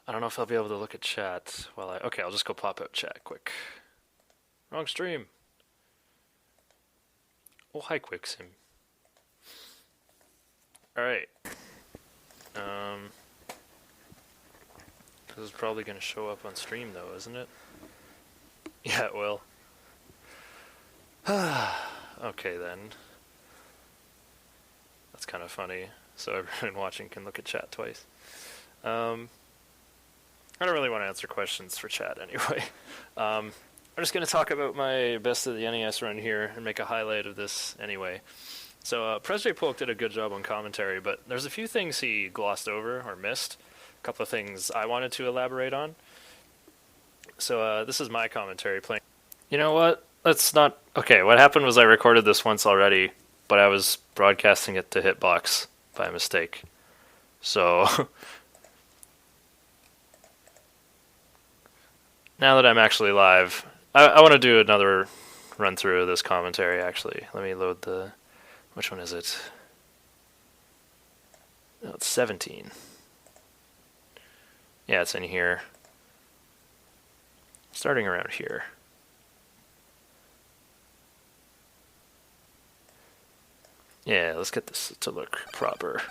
I don't know if I'll be able to look at chat while I. Okay, I'll just go pop out chat quick. Wrong stream. Oh, hi, Quicksim. Alright. Um. This is probably going to show up on stream, though, isn't it? Yeah, it will. Okay, then. That's kind of funny. So everyone watching can look at chat twice. I don't really want to answer questions for chat anyway. I'm just going to talk about my best of the NES run here and make a highlight of this anyway. So Pres J Polk did a good job on commentary, but there's a few things he glossed over or missed. A couple of things I wanted to elaborate on. So this is my commentary playing. You know what? Let's not... Okay, what happened was I recorded this once already, but I was broadcasting it to Hitbox by mistake. So... now that I'm actually live, I want to do another run through of this commentary, actually. Let me load the... Which one is it? No, it's 17. Yeah, it's in here. Starting around here. Yeah, let's get this to look proper.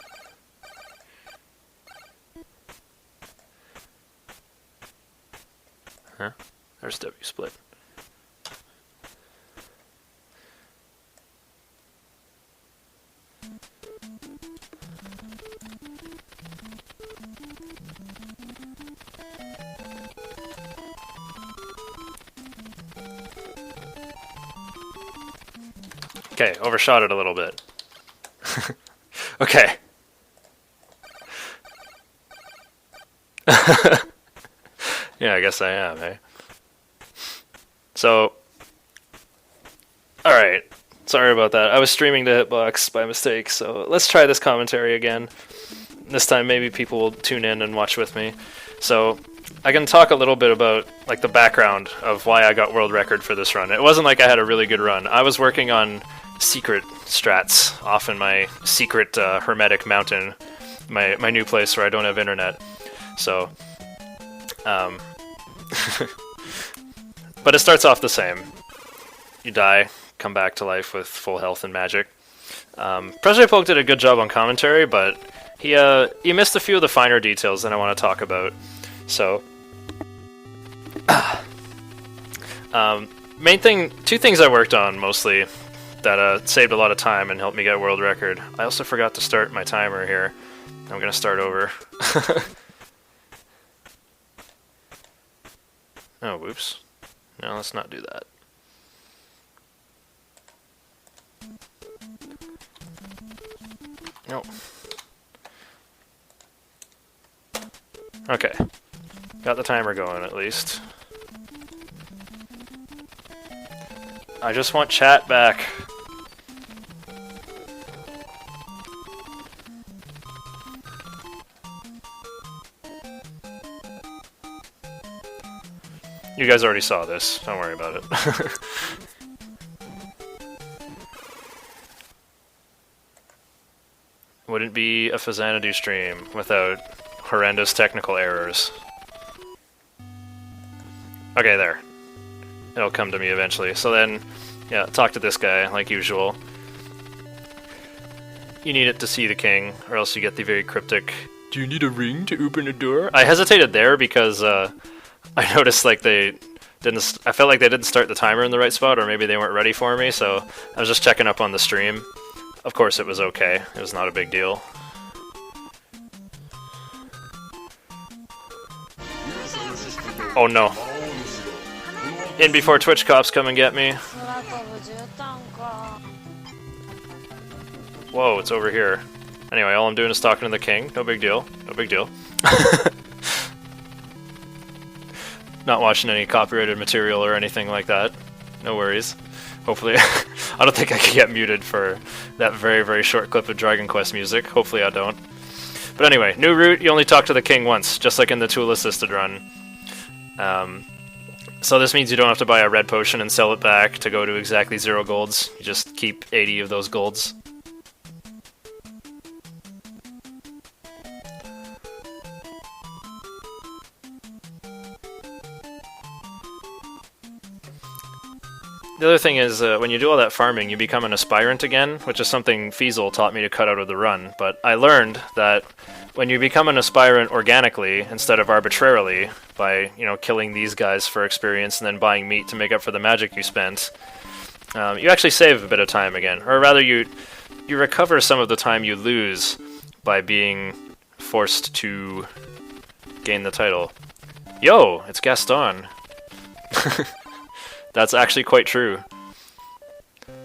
Huh? There's W split. Okay, overshot it a little bit. Okay. Yeah, I guess I am, eh? So, alright. Sorry about that. I was streaming to Hitbox by mistake, so let's try this commentary again. This time maybe people will tune in and watch with me. So, I can talk a little bit about like the background of why I got world record for this run. It wasn't like I had a really good run. I was working on secret strats off in my secret hermetic mountain, my new place where I don't have internet. So, but it starts off the same. You die, come back to life with full health and magic. President Polk did a good job on commentary, but he missed a few of the finer details that I want to talk about. So, two things I worked on mostly that saved a lot of time and helped me get world record. I also forgot to start my timer here. I'm gonna start over. Oh, whoops. No, let's not do that. Nope. Okay. Got the timer going, at least. I just want chat back. You guys already saw this. Don't worry about it. Wouldn't be a Faxanadu stream without horrendous technical errors. Okay, there. It'll come to me eventually. So then, yeah, talk to this guy, like usual. You need it to see the king, or else you get the very cryptic, "Do you need a ring to open a door?" I hesitated there because, I noticed like I felt like they didn't start the timer in the right spot, or maybe they weren't ready for me, so I was just checking up on the stream. Of course it was okay. It was not a big deal. Oh no. In before Twitch cops come and get me. Whoa, it's over here. Anyway, all I'm doing is talking to the king. No big deal. No big deal. Not watching any copyrighted material or anything like that. No worries. Hopefully, I don't think I can get muted for that very, very short clip of Dragon Quest music. Hopefully I don't. But anyway, new route, you only talk to the king once, just like in the tool-assisted run. So this means you don't have to buy a red potion and sell it back to go to exactly 0 golds. You just keep 80 of those golds. The other thing is, when you do all that farming, you become an aspirant again, which is something Feasel taught me to cut out of the run. But I learned that when you become an aspirant organically, instead of arbitrarily, by, killing these guys for experience and then buying meat to make up for the magic you spent, you actually save a bit of time again. Or rather, you recover some of the time you lose by being forced to gain the title. Yo, it's Gaston. That's actually quite true.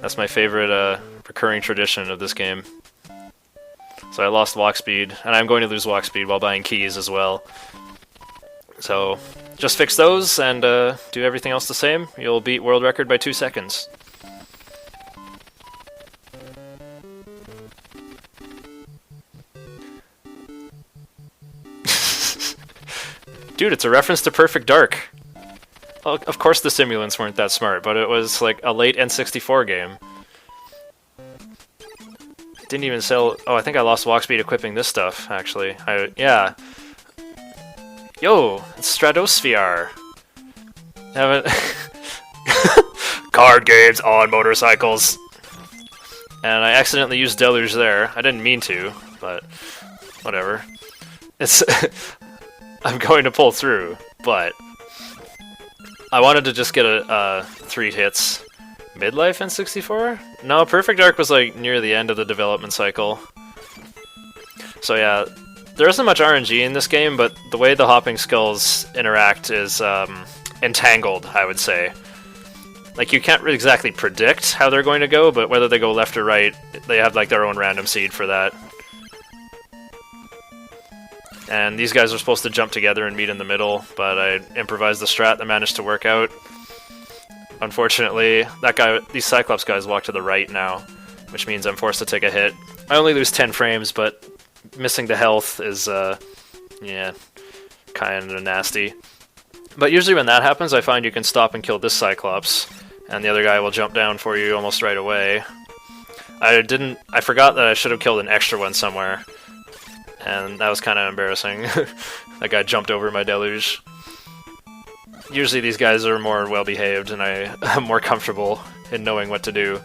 That's my favorite recurring tradition of this game. So I lost walk speed, and I'm going to lose walk speed while buying keys as well. So just fix those and do everything else the same. You'll beat world record by 2 seconds. Dude, it's a reference to Perfect Dark. Well, of course the simulants weren't that smart, but it was like a late N64 game. Didn't even sell... Oh, I think I lost walk speed equipping this stuff, actually. Yeah. Yo, it's Stratosphere. Haven't... Card games on motorcycles. And I accidentally used Deluge there. I didn't mean to, but whatever. It's... I'm going to pull through, but... I wanted to just get a 3 hits midlife in 64? No, Perfect Dark was like near the end of the development cycle. So yeah, there isn't much RNG in this game, but the way the hopping skulls interact is entangled, I would say. Like, you can't really exactly predict how they're going to go, but whether they go left or right, they have like their own random seed for that. And these guys are supposed to jump together and meet in the middle, but I improvised the strat that managed to work out. Unfortunately, these Cyclops guys walk to the right now, which means I'm forced to take a hit. I only lose 10 frames, but missing the health is, yeah, kind of nasty. But usually when that happens, I find you can stop and kill this Cyclops, and the other guy will jump down for you almost right away. I forgot that I should have killed an extra one somewhere. And that was kind of embarrassing. That guy jumped over my deluge. Usually these guys are more well-behaved, and I'm more comfortable in knowing what to do.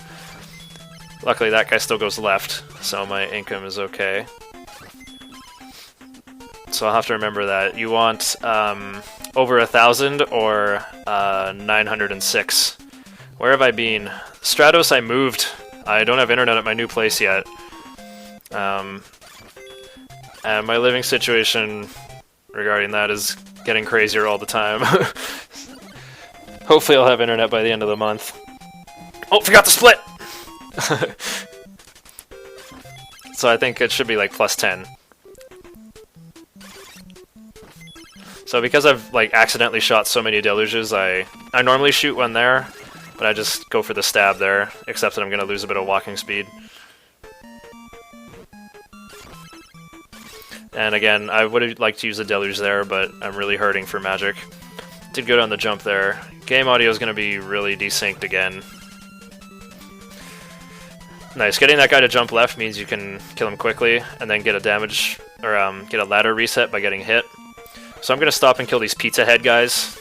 Luckily that guy still goes left, so my income is okay. So I'll have to remember that. You want over 1,000 or 906. Where have I been? Stratos I moved. I don't have internet at my new place yet. And my living situation regarding that is getting crazier all the time. Hopefully I'll have internet by the end of the month. Oh, forgot to split! So I think it should be like plus 10. So because I've like accidentally shot so many deluges, I normally shoot one there, but I just go for the stab there, except that I'm going to lose a bit of walking speed. And again, I would have liked to use a deluge there, but I'm really hurting for magic. Did good on the jump there. Game audio is going to be really desynced again. Nice. Getting that guy to jump left means you can kill him quickly, and then get a damage, or get a ladder reset by getting hit. So I'm going to stop and kill these Pizza Head guys.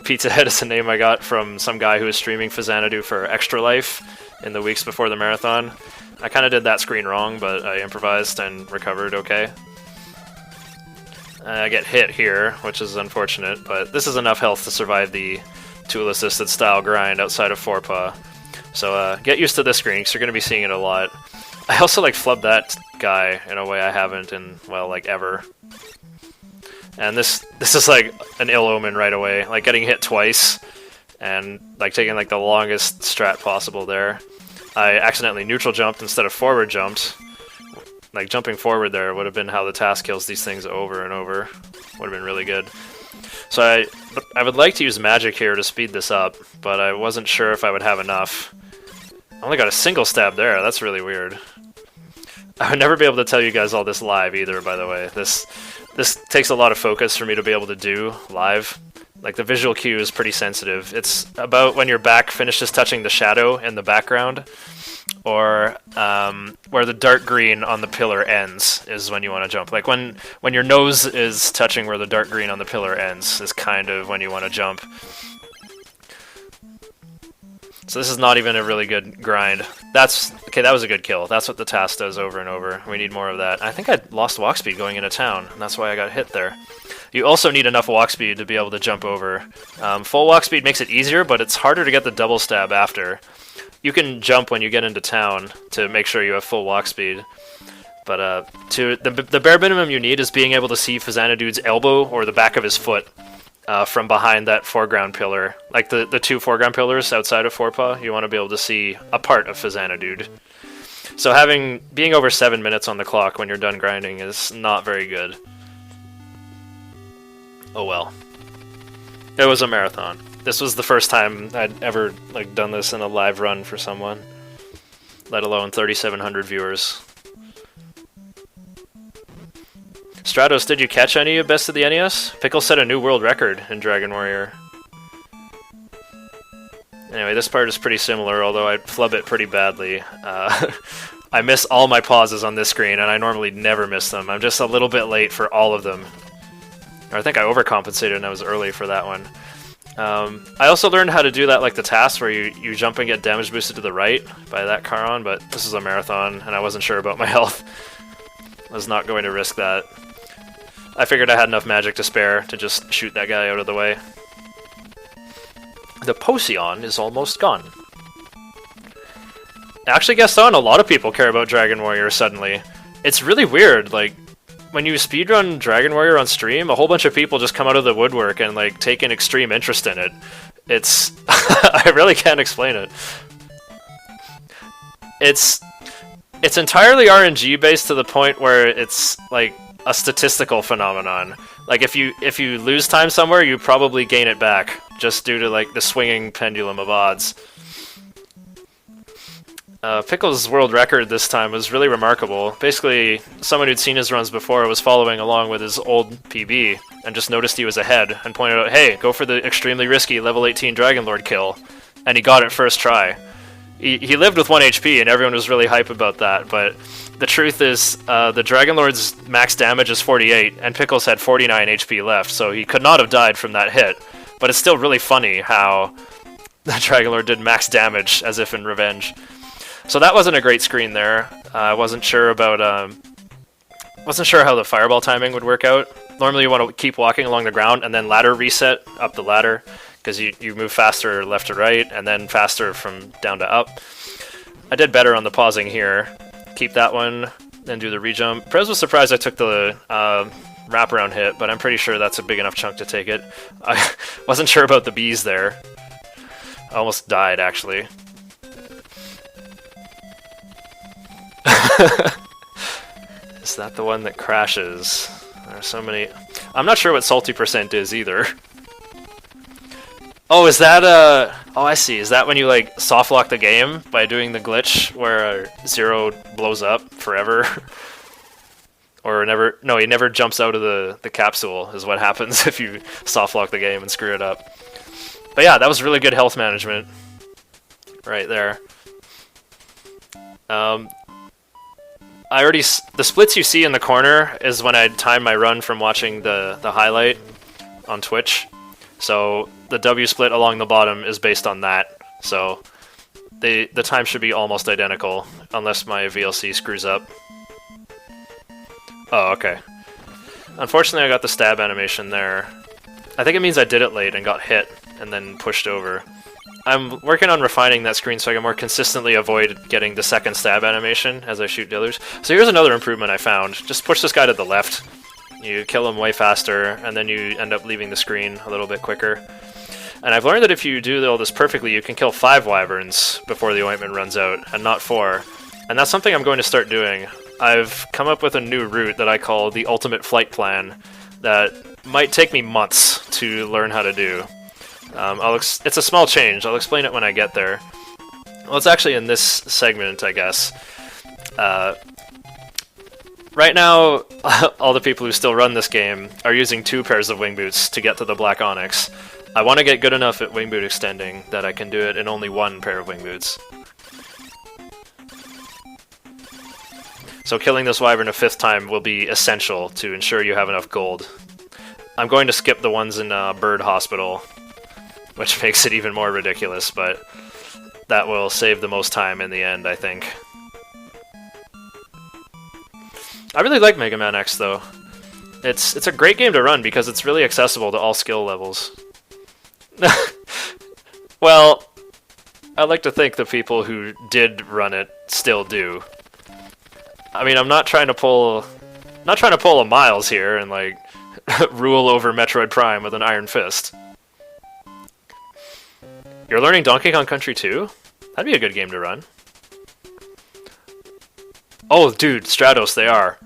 Pizza Head is a name I got from some guy who was streaming Faxanadu for Extra Life in the weeks before the marathon. I kind of did that screen wrong, but I improvised and recovered okay. I get hit here, which is unfortunate, but this is enough health to survive the tool-assisted style grind outside of Forepaw. So get used to this screen, because you're going to be seeing it a lot. I also like flubbed that guy in a way I haven't in, well, like ever. And this is like an ill omen right away, like getting hit twice, and like taking like the longest strat possible there. I accidentally neutral jumped instead of forward jumped. Like, jumping forward there would have been how the task kills these things over and over. Would have been really good. So I would like to use magic here to speed this up, but I wasn't sure if I would have enough. I only got a single stab there, that's really weird. I would never be able to tell you guys all this live either, by the way. This takes a lot of focus for me to be able to do live. Like, the visual cue is pretty sensitive. It's about when your back finishes touching the shadow in the background, or where the dark green on the pillar ends is when you want to jump. Like when your nose is touching where the dark green on the pillar ends is kind of when you want to jump. So this is not even a really good grind. Okay, that was a good kill. That's what the task does over and over. We need more of that. I think I lost walk speed going into town, and that's why I got hit there. You also need enough walk speed to be able to jump over. Full walk speed makes it easier, but it's harder to get the double stab after. You can jump when you get into town to make sure you have full walk speed. But the bare minimum you need is being able to see Faxanadu's elbow or the back of his foot from behind that foreground pillar. Like the two foreground pillars outside of Forepaw, you want to be able to see a part of Faxanadu. So being over 7 minutes on the clock when you're done grinding is not very good. Oh well. It was a marathon. This was the first time I'd ever done this in a live run for someone, let alone 3,700 viewers. Stratos, did you catch any of Best of the NES? Pickle set a new world record in Dragon Warrior. Anyway, this part is pretty similar, although I flub it pretty badly. I miss all my pauses on this screen, and I normally never miss them. I'm just a little bit late for all of them. Or I think I overcompensated and I was early for that one. I also learned how to do that like the task where you jump and get damage boosted to the right by that Charon, but this is a marathon and I wasn't sure about my health. I was not going to risk that. I figured I had enough magic to spare to just shoot that guy out of the way. The Potion is almost gone. Actually, Gaston, a lot of people care about Dragon Warrior suddenly. It's really weird, when you speedrun Dragon Warrior on stream, a whole bunch of people just come out of the woodwork and take an extreme interest in it. It's I really can't explain it. It's entirely RNG based to the point where it's a statistical phenomenon. If you lose time somewhere, you probably gain it back just due to the swinging pendulum of odds. Pickle's world record this time was really remarkable. Basically, someone who'd seen his runs before was following along with his old PB and just noticed he was ahead and pointed out, hey, go for the extremely risky level 18 Dragon Lord kill. And he got it first try. He lived with 1 HP and everyone was really hype about that, but the truth is the Dragon Lord's max damage is 48 and Pickles had 49 HP left, so he could not have died from that hit. But it's still really funny how the Dragon Lord did max damage as if in revenge. So that wasn't a great screen there. I wasn't sure about wasn't sure how the fireball timing would work out. Normally you want to keep walking along the ground and then ladder reset up the ladder because you move faster left to right and then faster from down to up. I did better on the pausing here. Keep that one, then do the rejump. Prez was surprised I took the wraparound hit, but I'm pretty sure that's a big enough chunk to take it. I wasn't sure about the bees there. I almost died actually. Is that the one that crashes? There are so many. I'm not sure what salty percent is either. Oh, is that oh, I see. Is that when you soft lock the game by doing the glitch where Zero blows up forever? Or never? No, he never jumps out of the capsule. Is what happens if you soft lock the game and screw it up. But yeah, that was really good health management, right there. The splits you see in the corner is when I time my run from watching the highlight on Twitch. So the W split along the bottom is based on that. So the time should be almost identical unless my VLC screws up. Oh, okay. Unfortunately, I got the stab animation there. I think it means I did it late and got hit and then pushed over. I'm working on refining that screen so I can more consistently avoid getting the second stab animation as I shoot dealers. So here's another improvement I found. Just push this guy to the left. You kill him way faster, and then you end up leaving the screen a little bit quicker. And I've learned that if you do all this perfectly, you can kill 5 wyverns before the ointment runs out, and not 4. And that's something I'm going to start doing. I've come up with a new route that I call the ultimate flight plan that might take me months to learn how to do. It's a small change. I'll explain it when I get there. Well, it's actually in this segment, I guess. Right now, all the people who still run this game are using 2 pairs of wing boots to get to the Black Onyx. I want to get good enough at wing boot extending that I can do it in only 1 pair of wing boots. So killing this wyvern a 5th time will be essential to ensure you have enough gold. I'm going to skip the ones in Bird Hospital, which makes it even more ridiculous, but that will save the most time in the end, I think. I really like Mega Man X, though. It's a great game to run because it's really accessible to all skill levels. Well, I like to think the people who did run it still do. I mean, I'm not trying to pull a Miles here and like rule over Metroid Prime with an iron fist. You're learning Donkey Kong Country 2? That'd be a good game to run. Oh, dude, Stratos, they are.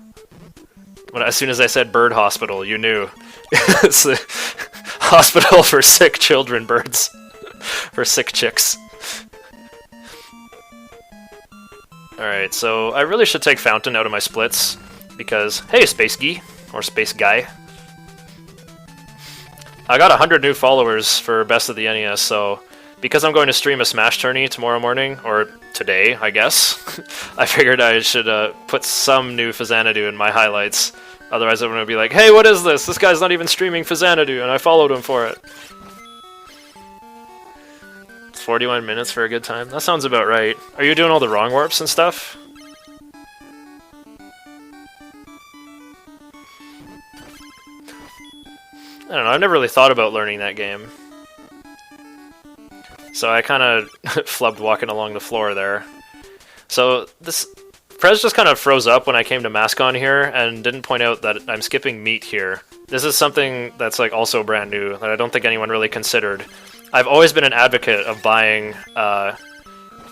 As soon as I said bird hospital, you knew. It's the hospital for sick children birds. For sick chicks. Alright, so I really should take Fountain out of my splits, because, hey, Space Guy, or Space Guy. I got 100 new followers for Best of the NES, so because I'm going to stream a Smash tourney tomorrow morning, or today, I guess, I figured I should put some new Faxanadu in my highlights. Otherwise everyone would be like, hey, what is this? This guy's not even streaming Faxanadu, and I followed him for it. 41 minutes for a good time? That sounds about right. Are you doing all the wrong warps and stuff? I don't know, I've never really thought about learning that game. So I kind of flubbed walking along the floor there. So this Prez just kind of froze up when I came to Mascon here and didn't point out that I'm skipping meat here. This is something that's like also brand new that I don't think anyone really considered. I've always been an advocate of buying, oh,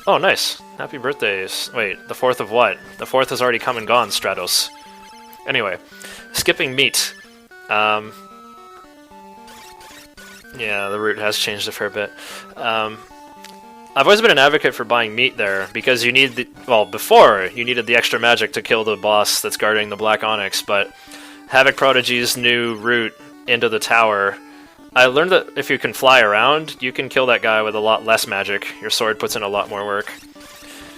nice. Happy birthdays. Wait, the 4th of what? The 4th has already come and gone, Stratos. Anyway, skipping meat. Yeah, the route has changed a fair bit. I've always been an advocate for buying meat there, because you need the... Well, before, you needed the extra magic to kill the boss that's guarding the Black Onyx, but Havoc Prodigy's new route into the tower... I learned that if you can fly around, you can kill that guy with a lot less magic. Your sword puts in a lot more work.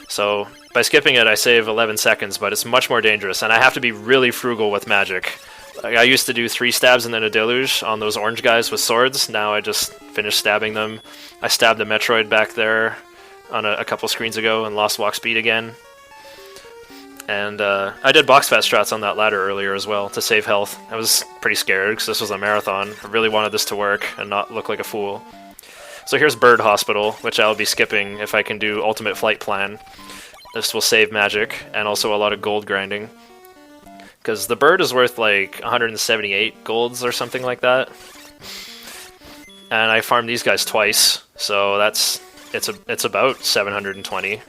So, by skipping it, I save 11 seconds, but it's much more dangerous, and I have to be really frugal with magic. Like, I used to do 3 stabs and then a deluge on those orange guys with swords. Now I just finished stabbing them. I stabbed the Metroid back there on a couple screens ago and lost walk speed again. And I did box fat strats on that ladder earlier as well to save health. I was pretty scared because this was a marathon. I really wanted this to work and not look like a fool. So here's Bird Hospital, which I'll be skipping if I can do Ultimate Flight Plan. This will save magic and also a lot of gold grinding. Because the bird is worth like 178 golds or something like that. And I farmed these guys twice, so it's about 720.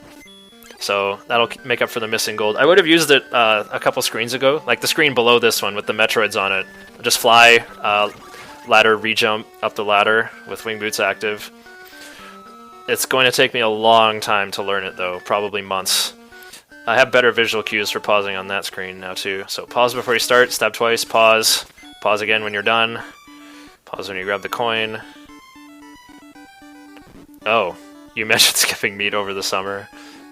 So that'll make up for the missing gold. I would have used it a couple screens ago, like the screen below this one with the Metroids on it. Just fly, ladder, re-jump up the ladder with wing boots active. It's going to take me a long time to learn it though, probably months. I have better visual cues for pausing on that screen now too. So pause before you start, stab twice, pause again when you're done, pause when you grab the coin. Oh, you mentioned skipping meat over the summer.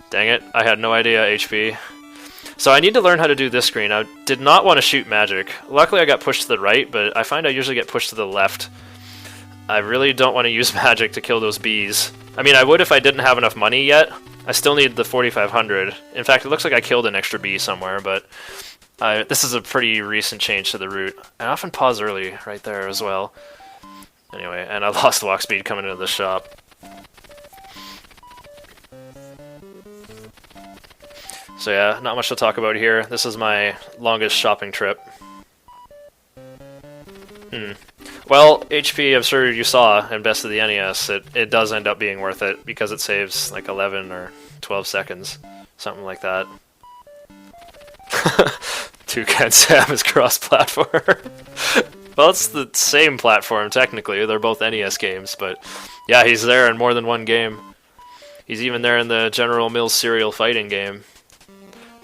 Dang it, I had no idea, HP. So I need to learn how to do this screen. I did not want to shoot magic. Luckily I got pushed to the right, but I find I usually get pushed to the left. I really don't want to use magic to kill those bees. I mean, I would if I didn't have enough money yet. I still need the 4,500. In fact, it looks like I killed an extra bee somewhere, but this is a pretty recent change to the route. I often pause early right there as well. Anyway, and I lost walk speed coming into the shop. So yeah, not much to talk about here. This is my longest shopping trip. Well, HP, I'm sure you saw in Best of the NES, it does end up being worth it because it saves like 11 or 12 seconds. Something like that. Toucan Sam is cross-platform. Well, it's the same platform, technically. They're both NES games, but yeah, he's there in more than one game. He's even there in the General Mills serial fighting game.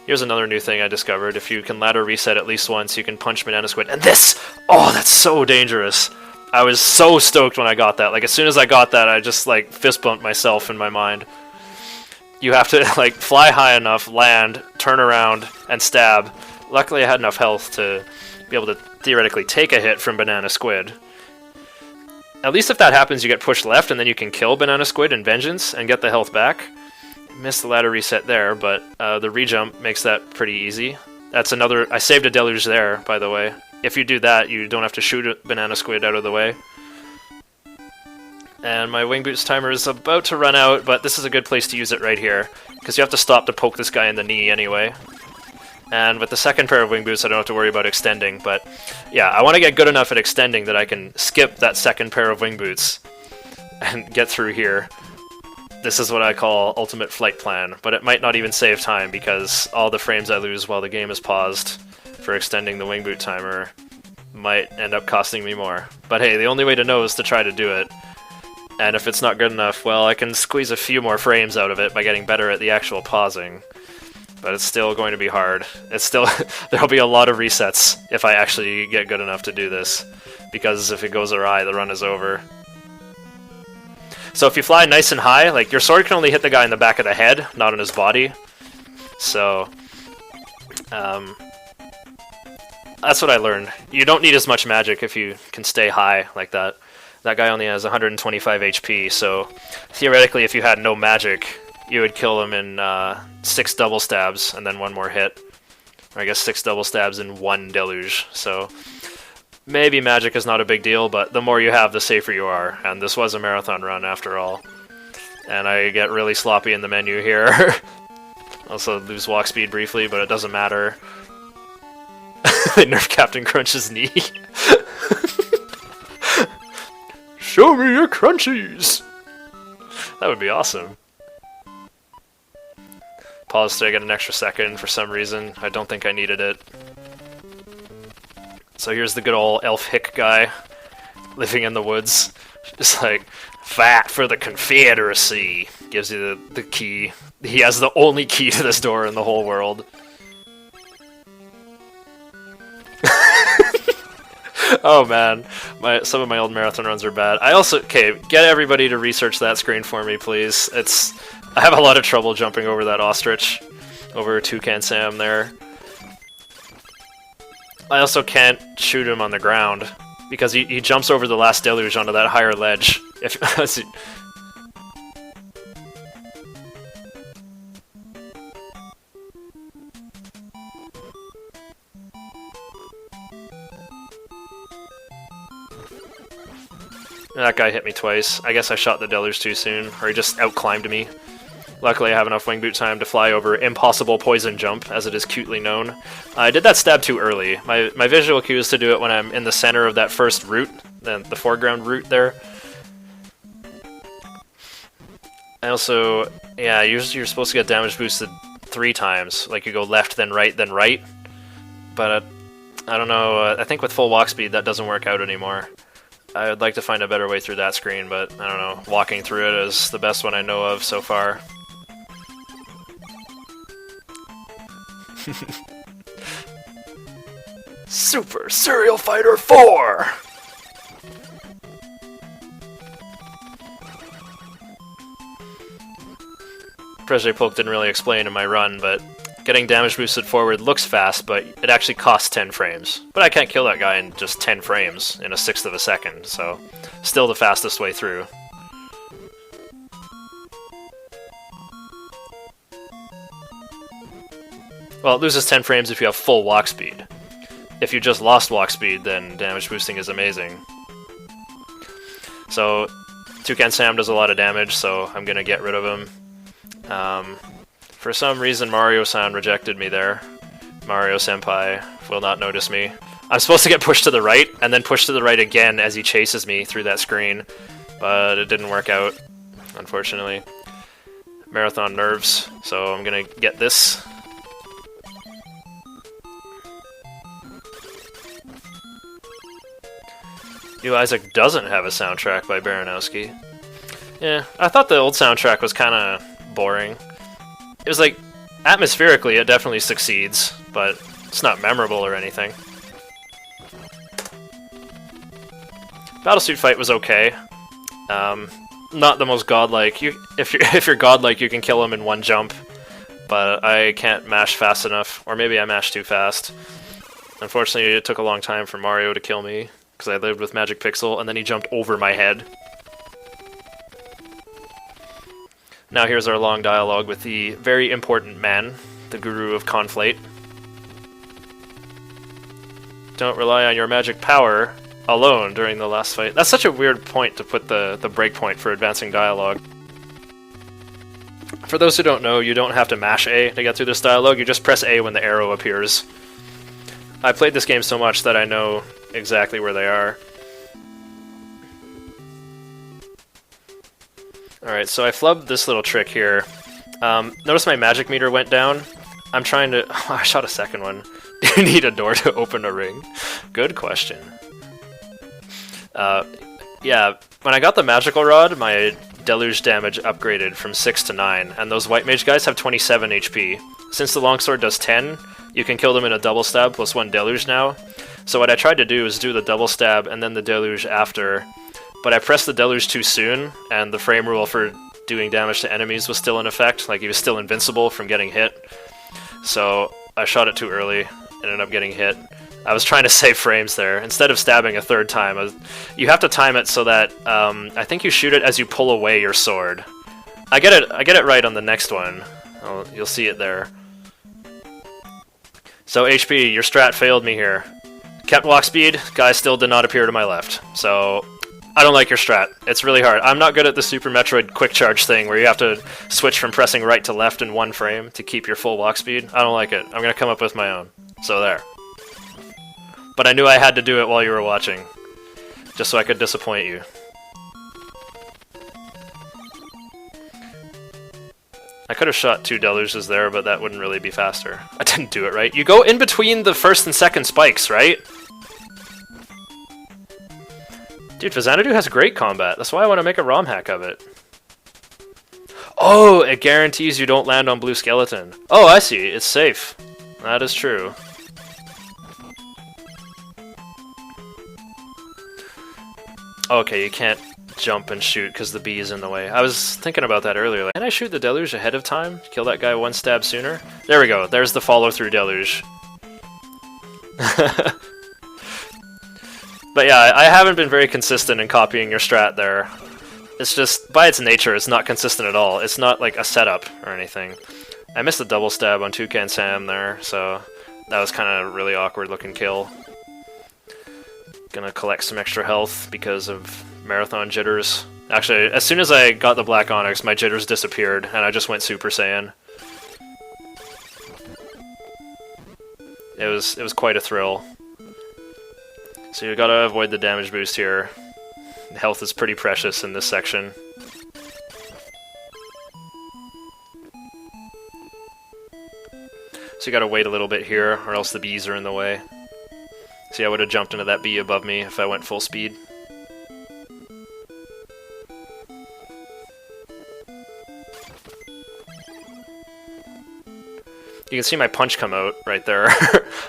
Here's another new thing I discovered. If you can ladder reset at least once, you can punch Banana Squid. And this! Oh, that's so dangerous. I was so stoked when I got that. Like, as soon as I got that, I just, like, fist bumped myself in my mind. You have to, like, fly high enough, land, turn around, and stab. Luckily, I had enough health to be able to theoretically take a hit from Banana Squid. At least if that happens, you get pushed left, and then you can kill Banana Squid and Vengeance and get the health back. Missed the ladder reset there, but the rejump makes that pretty easy. That's another... I saved a deluge there, by the way. If you do that, you don't have to shoot a Banana Squid out of the way. And my Wing Boots timer is about to run out, but this is a good place to use it right here, because you have to stop to poke this guy in the knee anyway. And with the second pair of Wing Boots, I don't have to worry about extending, but yeah, I want to get good enough at extending that I can skip that second pair of Wing Boots and get through here. This is what I call ultimate flight plan, but it might not even save time because all the frames I lose while the game is paused for extending the Wing Boot timer might end up costing me more. But hey, the only way to know is to try to do it. And if it's not good enough, well, I can squeeze a few more frames out of it by getting better at the actual pausing. But it's still going to be hard. It's still... there'll be a lot of resets if I actually get good enough to do this. Because if it goes awry, the run is over. So if you fly nice and high, like, your sword can only hit the guy in the back of the head, not in his body. So... that's what I learned. You don't need as much magic if you can stay high like that. That guy only has 125 HP, so theoretically if you had no magic, you would kill him in 6 double stabs and then 1 more hit. Or I guess 6 double stabs in 1 deluge, so maybe magic is not a big deal, but the more you have, the safer you are, and this was a marathon run after all. And I get really sloppy in the menu here. Also lose walk speed briefly, but it doesn't matter. They nerf Captain Crunch's knee. Show me your crunchies! That would be awesome. Pause to get an extra second for some reason. I don't think I needed it. So here's the good old elf hick guy living in the woods. Just like, fight for the Confederacy! Gives you the key. He has the only key to this door in the whole world. Oh man, some of my old marathon runs are bad. I also, okay, get everybody to research that screen for me, please. I have a lot of trouble jumping over that ostrich, over Toucan Sam there. I also can't shoot him on the ground, because he jumps over the last deluge onto that higher ledge. If that guy hit me twice. I guess I shot the deluge too soon, or he just outclimbed me. Luckily I have enough wing boot time to fly over Impossible Poison Jump, as it is cutely known. I did that stab too early. My visual cue is to do it when I'm in the center of that first route, the foreground route there. I also, yeah, you're supposed to get damage boosted 3 times. Like you go left, then right, then right. But I don't know, I think with full walk speed that doesn't work out anymore. I would like to find a better way through that screen, but I don't know. Walking through it is the best one I know of so far. Super Serial Fighter 4! Pressure Poke didn't really explain in my run, but getting damage boosted forward looks fast, but it actually costs 10 frames. But I can't kill that guy in just 10 frames in a 1/6 of a second, so still the fastest way through. Well, it loses 10 frames if you have full walk speed. If you just lost walk speed, then damage boosting is amazing. So, Toucan Sam does a lot of damage, so I'm gonna get rid of him. For some reason, Mario-san rejected me there. Mario-senpai will not notice me. I'm supposed to get pushed to the right, and then pushed to the right again as he chases me through that screen, but it didn't work out, unfortunately. Marathon nerves, so I'm gonna get this. New Isaac doesn't have a soundtrack by Baranowski. Yeah, I thought the old soundtrack was kinda boring. It was like, atmospherically it definitely succeeds, but it's not memorable or anything. Battlesuit Fight was okay. Not the most godlike. If you're godlike, you can kill him in 1 jump, but I can't mash fast enough, or maybe I mashed too fast. Unfortunately, it took a long time for Mario to kill me. because I lived with Magic Pixel, and then he jumped over my head. Now here's our long dialogue with the very important man, the Guru of Conflate. Don't rely on your magic power alone during the last fight. That's such a weird point to put the breakpoint for advancing dialogue. For those who don't know, you don't have to mash A to get through this dialogue, you just press A when the arrow appears. I played this game so much that I know exactly where they are. Alright, so I flubbed this little trick here. Notice my magic meter went down. I'm trying to... Oh, I shot a second one. Do you need a door to open a ring? Good question. Yeah, when I got the magical rod, my deluge damage upgraded from 6 to 9, and those white mage guys have 27 HP. Since the longsword does 10, you can kill them in a double stab plus 1 deluge now. So what I tried to do is do the double stab and then the deluge after, but I pressed the deluge too soon, and the frame rule for doing damage to enemies was still in effect, like he was still invincible from getting hit. So I shot it too early, ended up getting hit. I was trying to save frames there. Instead of stabbing a third time, you have to time it so that I think you shoot it as you pull away your sword. I get it right on the next one. Oh, you'll see it there. So HP, your strat failed me here. Kept walk speed, guy still did not appear to my left. So I don't like your strat. It's really hard. I'm not good at the Super Metroid quick charge thing where you have to switch from pressing right to left in one frame to keep your full walk speed. I don't like it. I'm gonna come up with my own. So there. But I knew I had to do it while you were watching, just so I could disappoint you. I could have shot 2 deluges there, but that wouldn't really be faster. I didn't do it right. You go in between the first and second spikes, right? Dude, Faxanadu has great combat. That's why I want to make a ROM hack of it. Oh, it guarantees you don't land on blue skeleton. Oh, I see. It's safe. That is true. Okay, you can't jump and shoot because the bee is in the way. I was thinking about that earlier. Like, can I shoot the deluge ahead of time? Kill that guy one stab sooner? There we go. There's the follow-through deluge. But yeah, I haven't been very consistent in copying your strat there. It's just, by its nature, it's not consistent at all. It's not like a setup or anything. I missed the double stab on Toucan Sam there, so that was kind of a really awkward looking kill. Gonna collect some extra health because of marathon jitters. Actually, as soon as I got the Black Onyx, my jitters disappeared, and I just went Super Saiyan. It was quite a thrill. So you gotta avoid the damage boost here. Health is pretty precious in this section. So you gotta wait a little bit here, or else the bees are in the way. See, I would have jumped into that bee above me if I went full speed. You can see my punch come out right there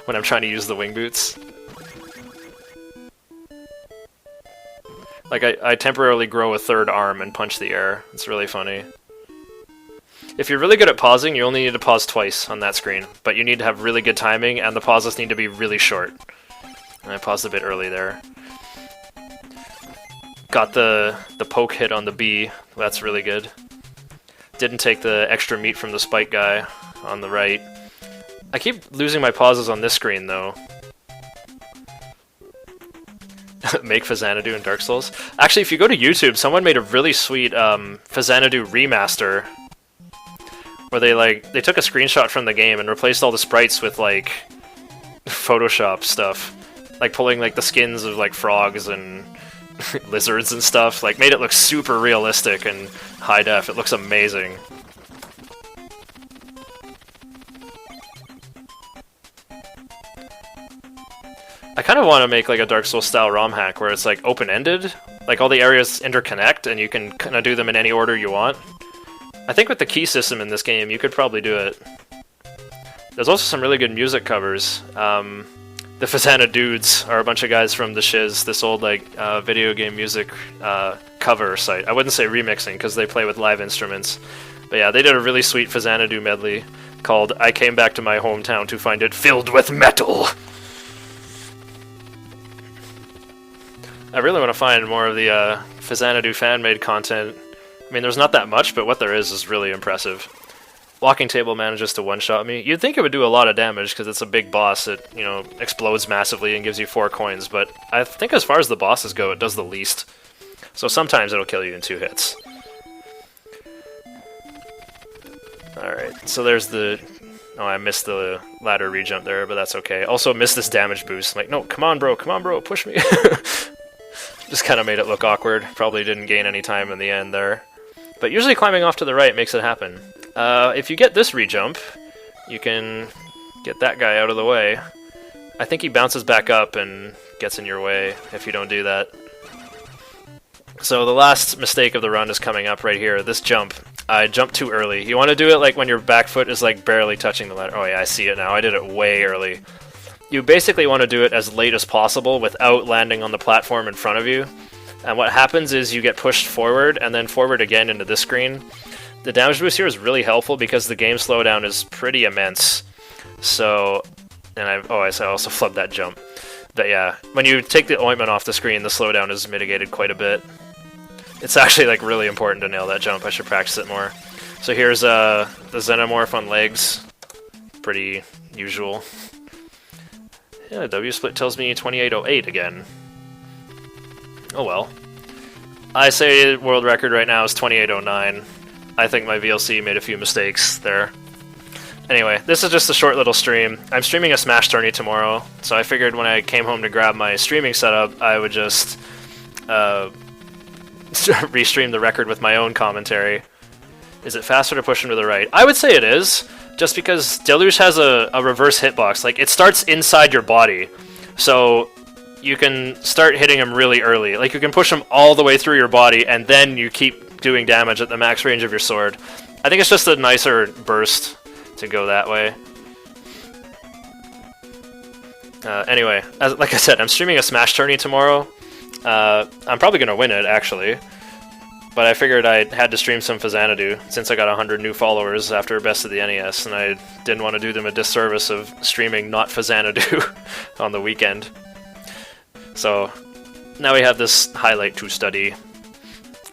when I'm trying to use the wing boots. Like, I temporarily grow a third arm and punch the air. It's really funny. If you're really good at pausing, you only need to pause twice on that screen, but you need to have really good timing, and the pauses need to be really short. And I paused a bit early there. Got the poke hit on the bee. That's really good. Didn't take the extra meat from the spike guy on the right. I keep losing my pauses on this screen, though. Make Faxanadu in Dark Souls. Actually, if you go to YouTube, someone made a really sweet Faxanadu remaster where they took a screenshot from the game and replaced all the sprites with like Photoshop stuff, like pulling like the skins of like frogs and lizards and stuff. Like made it look super realistic and high def. It looks amazing. I kind of want to make like a Dark Souls style ROM hack where it's like open-ended, like all the areas interconnect and you can kind of do them in any order you want. I think with the key system in this game, you could probably do it. There's also some really good music covers. The Faxanadudes are a bunch of guys from the Shiz, this old like video game music cover site. I wouldn't say remixing because they play with live instruments. But yeah, they did a really sweet Faxanadu medley called I Came Back to My Hometown to Find It Filled with Metal. I really want to find more of the Faxanadu fan-made content. I mean, there's not that much, but what there is really impressive. Walking table manages to one-shot me. You'd think it would do a lot of damage because it's a big boss. It, you know, explodes massively and gives you 4 coins, but I think as far as the bosses go, it does the least. So sometimes it'll kill you in 2 hits. Alright, so there's the... Oh, I missed the ladder rejump there, but that's okay. Also missed this damage boost. I'm like, no, come on, bro, push me. Just kind of made it look awkward. Probably didn't gain any time in the end there. But usually climbing off to the right makes it happen. If you get this rejump, you can get that guy out of the way. I think he bounces back up and gets in your way if you don't do that. So the last mistake of the run is coming up right here. This jump. I jumped too early. You want to do it like when your back foot is like barely touching the ladder. Oh yeah, I see it now. I did it way early. You basically want to do it as late as possible without landing on the platform in front of you. And what happens is you get pushed forward and then forward again into this screen. The damage boost here is really helpful because the game slowdown is pretty immense. So, and I also flubbed that jump. But yeah, when you take the ointment off the screen, the slowdown is mitigated quite a bit. It's actually like really important to nail that jump. I should practice it more. So here's the Xenomorph on legs. Pretty usual. Yeah, W-split tells me 2808 again. Oh well. I say world record right now is 2809. I think my VLC made a few mistakes there. Anyway, this is just a short little stream. I'm streaming a Smash tourney tomorrow, so I figured when I came home to grab my streaming setup, I would just restream the record with my own commentary. Is it faster to push him to the right? I would say it is, just because Deluge has a reverse hitbox. Like, it starts inside your body, so you can start hitting him really early. Like, you can push him all the way through your body, and then you keep doing damage at the max range of your sword. I think it's just a nicer burst to go that way. Anyway, like I said, I'm streaming a Smash tourney tomorrow. I'm probably going to win it, actually. But I figured I had to stream some Faxanadu, since I got 100 new followers after Best of the NES, and I didn't want to do them a disservice of streaming not Faxanadu on the weekend. So, now we have this highlight to study.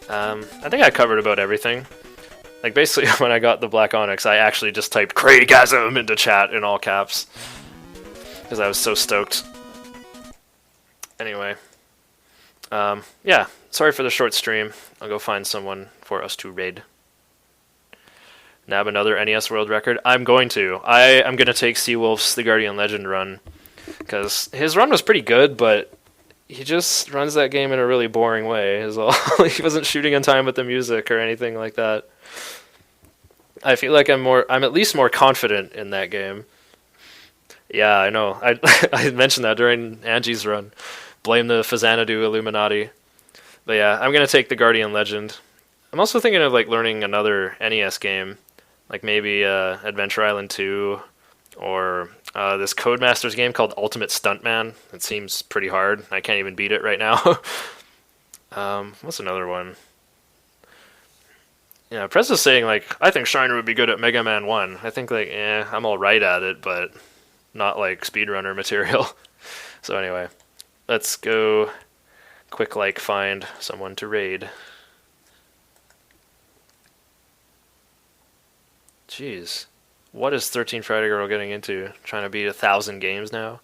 I think I covered about everything. Like, basically, when I got the Black Onyx, I actually just typed Craigasm into chat in all caps. Because I was so stoked. Anyway. Yeah, sorry for the short stream. I'll go find someone for us to raid. Nab another NES world record. I'm going to. I'm going to take Seawolf's The Guardian Legend run. Because his run was pretty good, but he just runs that game in a really boring way, is all. He wasn't shooting in time with the music or anything like that. I feel like I'm at least more confident in that game. Yeah, I know. I mentioned that during Angie's run. Blame the Faxanadu Illuminati. But yeah, I'm gonna take the Guardian Legend. I'm also thinking of like learning another NES game, like maybe Adventure Island 2, or this Codemasters game called Ultimate Stuntman. It seems pretty hard. I can't even beat it right now. What's another one? Yeah, Prez is saying like, I think Shiner would be good at Mega Man 1. I think like, I'm alright at it, but not like speedrunner material. So anyway, let's go quick find someone to raid. Jeez. What is 13 Friday Girl getting into? Trying to beat 1,000 games now?